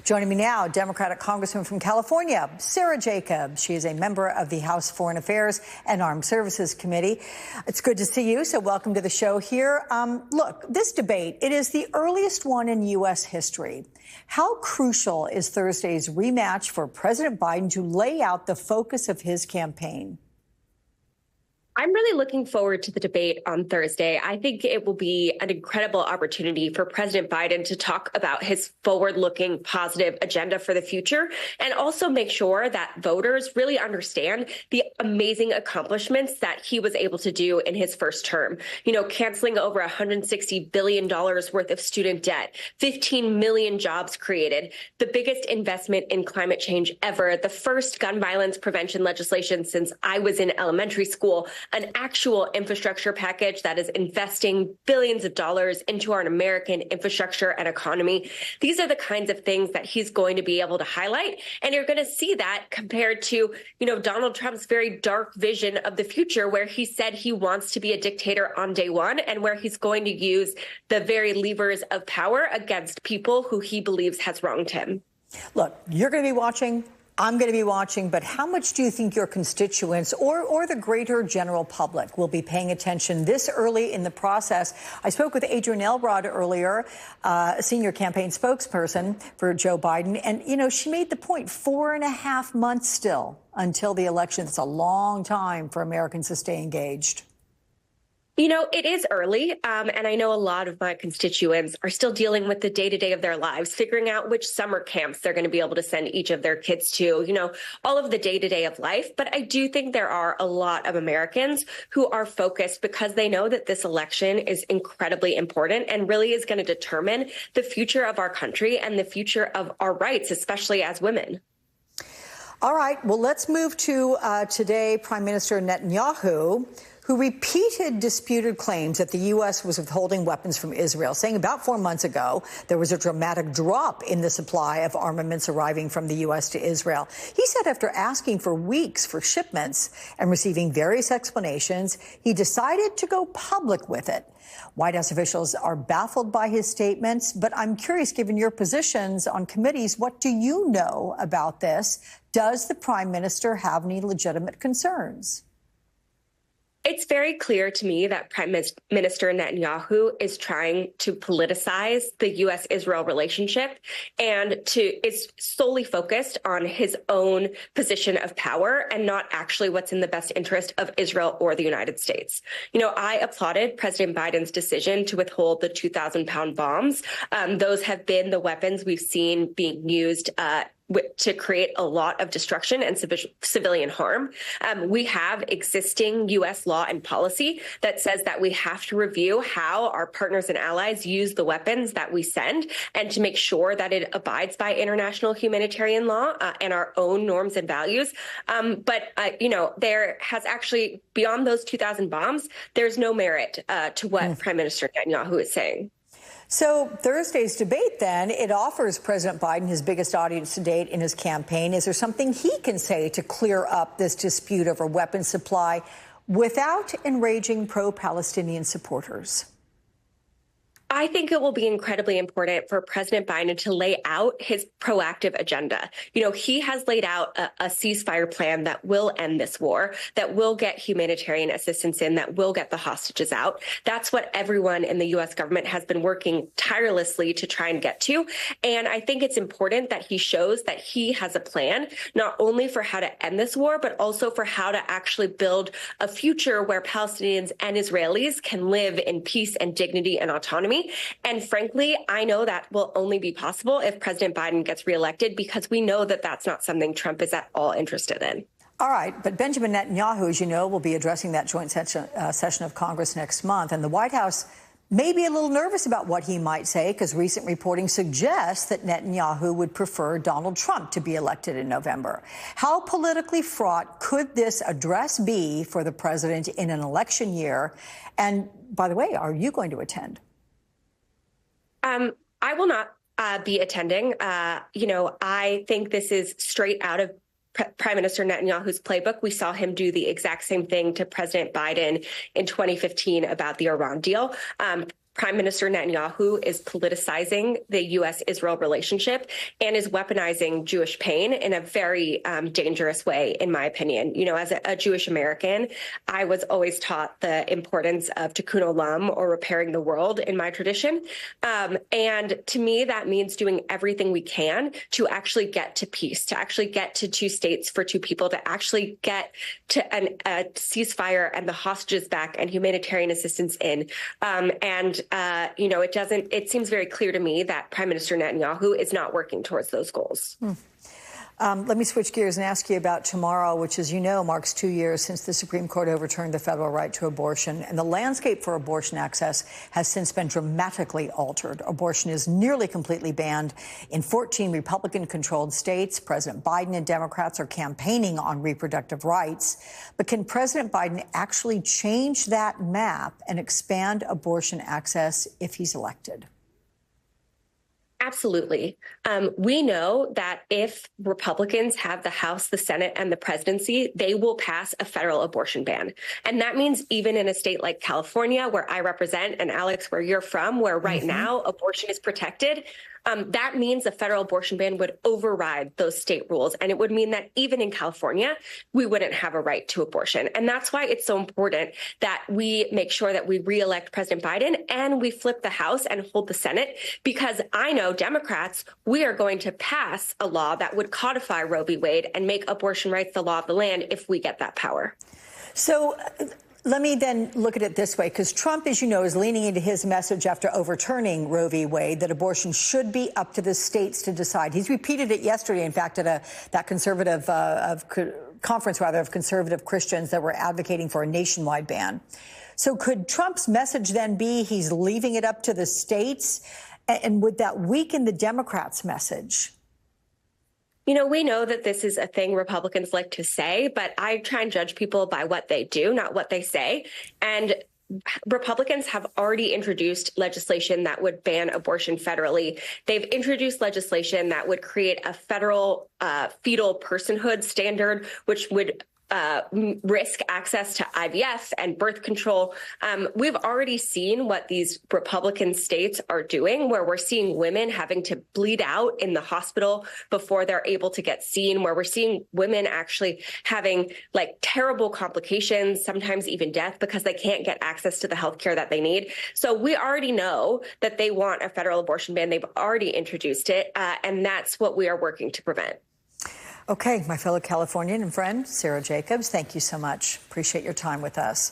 Joining me now, Democratic Congresswoman from California, Sara Jacobs. She is a member of the House Foreign Affairs and Armed Services Committee. It's good to see you, so welcome to the show here. Look, this debate, it is the earliest one in U.S. history. How crucial is Thursday's rematch for President Biden to lay out the focus of his campaign? I'm really looking forward to the debate on Thursday. I think it will be an incredible opportunity for President Biden to talk about his forward-looking positive agenda for the future and also make sure that voters really understand the amazing accomplishments that he was able to do in his first term. You know, canceling over $160 billion worth of student debt, 15 million jobs created, the biggest investment in climate change ever, the first gun violence prevention legislation since I was in elementary school, an actual infrastructure package that is investing billions of dollars into our American infrastructure and economy. These are the kinds of things that he's going to be able to highlight. And you're going to see that compared to, Donald Trump's very dark vision of the future, where he said he wants to be a dictator on day one and where he's going to use the very levers of power against people who he believes has wronged him. Look, you're going to be watching. I'm going to be watching, but how much do you think your constituents or the greater general public will be paying attention this early in the process? I spoke with Adrienne Elrod earlier, a senior campaign spokesperson for Joe Biden, and, she made the point, 4.5 months still until the election. It's a long time for Americans to stay engaged. It is early, and I know a lot of my constituents are still dealing with the day-to-day of their lives, figuring out which summer camps they're going to be able to send each of their kids to, all of the day-to-day of life. But I do think there are a lot of Americans who are focused because they know that this election is incredibly important and really is going to determine the future of our country and the future of our rights, especially as women. All right. Well, let's move to today, Prime Minister Netanyahu, who repeated disputed claims that the U.S. was withholding weapons from Israel, saying about 4 months ago there was a dramatic drop in the supply of armaments arriving from the U.S. to Israel. He said after asking for weeks for shipments and receiving various explanations, he decided to go public with it. White House officials are baffled by his statements, but I'm curious, given your positions on committees, what do you know about this? Does the Prime Minister have any legitimate concerns? It's very clear to me that Prime Minister Netanyahu is trying to politicize the U.S.-Israel relationship and is solely focused on his own position of power and not actually what's in the best interest of Israel or the United States. I applauded President Biden's decision to withhold the 2,000-pound bombs. Those have been the weapons we've seen being used to create a lot of destruction and civilian harm. We have existing U.S. law and policy that says that we have to review how our partners and allies use the weapons that we send and to make sure that it abides by international humanitarian law and our own norms and values. But there has actually, beyond those 2,000 bombs, there's no merit to what Prime Minister Netanyahu is saying. So Thursday's debate, then, it offers President Biden his biggest audience to date in his campaign. Is there something he can say to clear up this dispute over weapons supply without enraging pro-Palestinian supporters? I think it will be incredibly important for President Biden to lay out his proactive agenda. He has laid out a ceasefire plan that will end this war, that will get humanitarian assistance in, that will get the hostages out. That's what everyone in the U.S. government has been working tirelessly to try and get to. And I think it's important that he shows that he has a plan, not only for how to end this war, but also for how to actually build a future where Palestinians and Israelis can live in peace and dignity and autonomy. And frankly, I know that will only be possible if President Biden gets reelected, because we know that that's not something Trump is at all interested in. All right. But Benjamin Netanyahu, as you know, will be addressing that joint session of Congress next month. And the White House may be a little nervous about what he might say, because recent reporting suggests that Netanyahu would prefer Donald Trump to be elected in November. How politically fraught could this address be for the president in an election year? And by the way, are you going to attend? I will not be attending. I think this is straight out of Prime Minister Netanyahu's playbook. We saw him do the exact same thing to President Biden in 2015 about the Iran deal. Prime Minister Netanyahu is politicizing the U.S.-Israel relationship and is weaponizing Jewish pain in a very dangerous way, in my opinion. You know, as a Jewish American, I was always taught the importance of tikkun olam, or repairing the world, in my tradition. And to me, that means doing everything we can to actually get to peace, to actually get to two states for two people, to actually get to a ceasefire and the hostages back and humanitarian assistance in. You know, it seems very clear to me that Prime Minister Netanyahu is not working towards those goals. Let me switch gears and ask you about tomorrow, which, as you know, marks 2 years since the Supreme Court overturned the federal right to abortion. And the landscape for abortion access has since been dramatically altered. Abortion is nearly completely banned in 14 Republican-controlled states. President Biden and Democrats are campaigning on reproductive rights. But can President Biden actually change that map and expand abortion access if he's elected? Absolutely. We know that if Republicans have the House, the Senate, and the presidency, they will pass a federal abortion ban. And that means even in a state like California, where I represent, and Alex, where you're from, where right now abortion is protected, that means a federal abortion ban would override those state rules. And it would mean that even in California, we wouldn't have a right to abortion. And that's why it's so important that we make sure that we reelect President Biden and we flip the House and hold the Senate, because I know Democrats, we are going to pass a law that would codify Roe v. Wade and make abortion rights the law of the land if we get that power. So let me then look at it this way, because Trump, as you know, is leaning into his message after overturning Roe v. Wade that abortion should be up to the states to decide. He's repeated it yesterday, in fact, at that conservative conference of conservative Christians that were advocating for a nationwide ban. So could Trump's message then be he's leaving it up to the states? And would that weaken the Democrats' message? You know, we know that this is a thing Republicans like to say, but I try and judge people by what they do, not what they say. And Republicans have already introduced legislation that would ban abortion federally. They've introduced legislation that would create a federal fetal personhood standard, which would risk access to IVF and birth control. We've already seen what these Republican states are doing, where we're seeing women having to bleed out in the hospital before they're able to get seen, where we're seeing women actually having like terrible complications, sometimes even death, because they can't get access to the health care that they need. So we already know that they want a federal abortion ban. They've already introduced it, and that's what we are working to prevent. Okay, my fellow Californian and friend, Sara Jacobs, thank you so much. Appreciate your time with us.